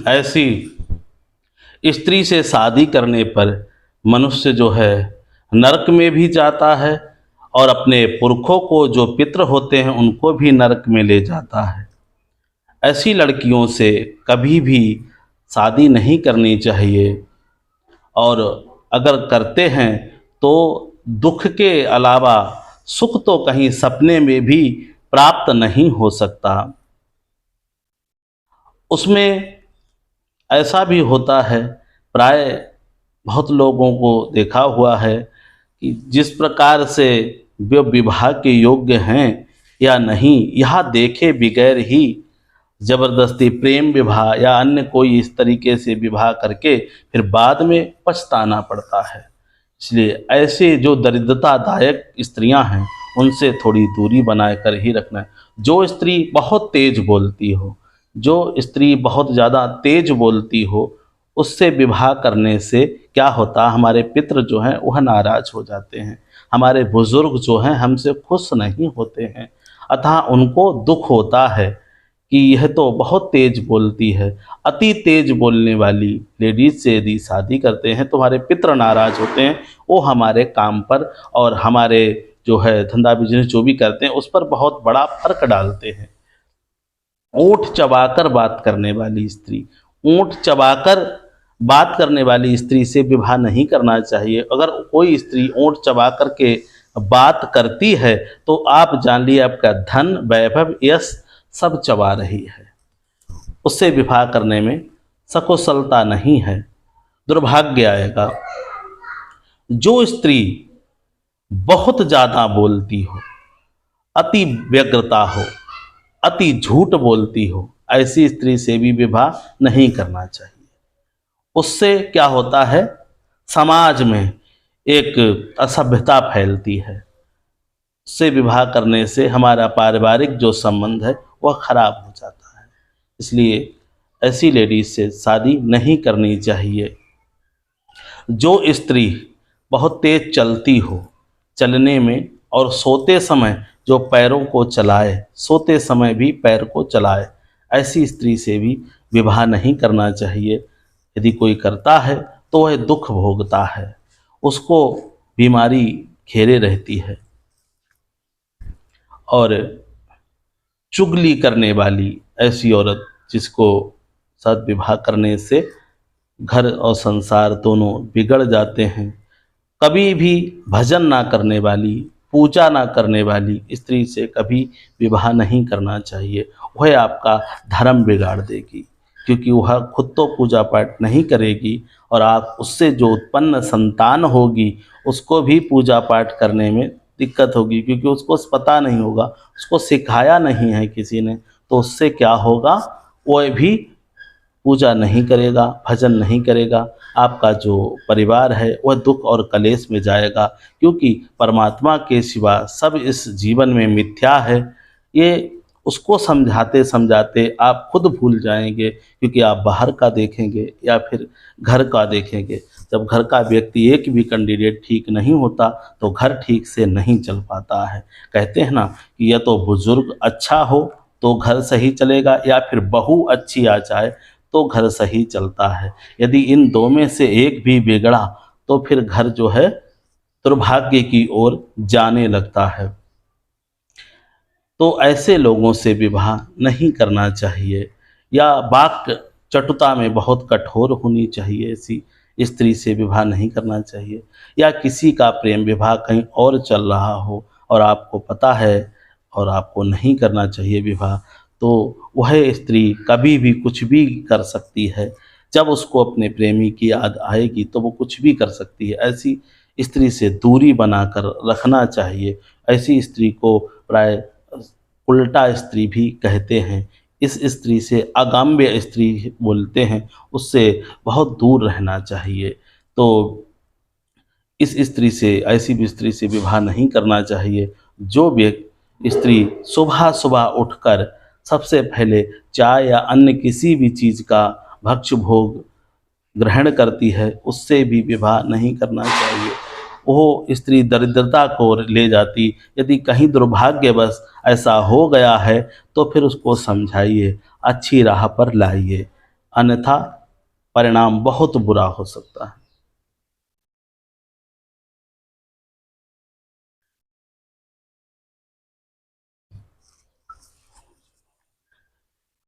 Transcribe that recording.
ऐसी स्त्री से शादी करने पर मनुष्य जो है नरक में भी जाता है और अपने पुरखों को जो पितृ होते हैं उनको भी नरक में ले जाता है। ऐसी लड़कियों से कभी भी शादी नहीं करनी चाहिए, और अगर करते हैं तो दुख के अलावा सुख तो कहीं सपने में भी प्राप्त नहीं हो सकता। उसमें ऐसा भी होता है, प्राय बहुत लोगों को देखा हुआ है कि जिस प्रकार से वे विवाह के योग्य हैं या नहीं, यह देखे बगैर ही जबरदस्ती प्रेम विवाह या अन्य कोई इस तरीके से विवाह करके फिर बाद में पछताना पड़ता है। इसलिए ऐसे जो दरिद्रतादायक स्त्रियां हैं उनसे थोड़ी दूरी बनाए कर ही रखना है। जो स्त्री बहुत तेज बोलती हो, जो स्त्री बहुत ज़्यादा तेज बोलती हो, उससे विवाह करने से क्या होता, हमारे पितृ जो हैं वह नाराज हो जाते हैं, हमारे बुजुर्ग जो हैं हमसे खुश नहीं होते हैं, अतः उनको दुख होता है कि यह तो बहुत तेज बोलती है। अति तेज बोलने वाली लेडीज से यदि शादी करते हैं तो हमारे पितृ नाराज होते हैं, वो हमारे काम पर और हमारे जो है धंधा बिजनेस जो भी करते हैं उस पर बहुत बड़ा फर्क डालते हैं। ऊँट चबाकर बात करने वाली स्त्री, ऊँट चबाकर बात करने वाली स्त्री से विवाह नहीं करना चाहिए। अगर कोई स्त्री ऊँट चबा कर के बात करती है तो आप जान लीजिए आपका धन, वैभव, यश सब चबा रही है। उससे विवाह करने में सकुशलता नहीं है, दुर्भाग्य आएगा। जो स्त्री बहुत ज़्यादा बोलती हो, अति व्यग्रता हो, अति झूठ बोलती हो, ऐसी स्त्री से भी विवाह नहीं करना चाहिए। उससे क्या होता है, समाज में एक असभ्यता फैलती है। उससे विवाह करने से हमारा पारिवारिक जो संबंध है वह खराब हो जाता है। इसलिए ऐसी लेडीज से शादी नहीं करनी चाहिए। जो स्त्री बहुत तेज चलती हो, चलने में और सोते समय जो पैरों को चलाए, सोते समय भी पैर को चलाए, ऐसी स्त्री से भी विवाह नहीं करना चाहिए। यदि कोई करता है तो वह दुख भोगता है, उसको बीमारी घेरे रहती है। और चुगली करने वाली ऐसी औरत जिसको साथ विवाह करने से घर और संसार दोनों बिगड़ जाते हैं। कभी भी भजन ना करने वाली, पूजा ना करने वाली स्त्री से कभी विवाह नहीं करना चाहिए। वह आपका धर्म बिगाड़ देगी, क्योंकि वह खुद तो पूजा पाठ नहीं करेगी और आप उससे जो उत्पन्न संतान होगी उसको भी पूजा पाठ करने में दिक्कत होगी, क्योंकि उसको पता नहीं होगा, उसको सिखाया नहीं है किसी ने। तो उससे क्या होगा, वह भी पूजा नहीं करेगा, भजन नहीं करेगा। आपका जो परिवार है वह दुख और कलेश में जाएगा, क्योंकि परमात्मा के सिवा सब इस जीवन में मिथ्या है। ये उसको समझाते समझाते आप खुद भूल जाएंगे, क्योंकि आप बाहर का देखेंगे या फिर घर का देखेंगे। जब घर का व्यक्ति एक भी कैंडिडेट ठीक नहीं होता तो घर ठीक से नहीं चल पाता है। कहते हैं ना कि या तो बुजुर्ग अच्छा हो तो घर सही चलेगा, या फिर बहू अच्छी आ जाए तो घर सही चलता है। यदि इन दो में से एक भी बिगड़ा तो फिर घर जो है दुर्भाग्य की ओर जाने लगता है। तो ऐसे लोगों से विवाह नहीं करना चाहिए, या वाक चटुता में बहुत कठोर होनी चाहिए, ऐसी स्त्री से विवाह नहीं करना चाहिए। या किसी का प्रेम विवाह कहीं और चल रहा हो और आपको पता है और आपको नहीं करना चाहिए विवाह, तो वह स्त्री कभी भी कुछ भी कर सकती है। जब उसको अपने प्रेमी की याद आएगी तो वो कुछ भी कर सकती है। ऐसी स्त्री से दूरी बनाकर रखना चाहिए। ऐसी स्त्री को प्राय उल्टा स्त्री भी कहते हैं। इस स्त्री से अगम्य स्त्री बोलते हैं, उससे बहुत दूर रहना चाहिए। तो इस स्त्री से, ऐसी भी स्त्री से विवाह नहीं करना चाहिए। जो व्यक्ति स्त्री सुबह सुबह उठकर सबसे पहले चाय या अन्य किसी भी चीज़ का भक्ष्य भोग ग्रहण करती है, उससे भी विवाह नहीं करना चाहिए। वो स्त्री दरिद्रता को ले जाती। यदि कहीं दुर्भाग्यवश ऐसा हो गया है तो फिर उसको समझाइए, अच्छी राह पर लाइए। अन्यथा परिणाम बहुत बुरा हो सकता है।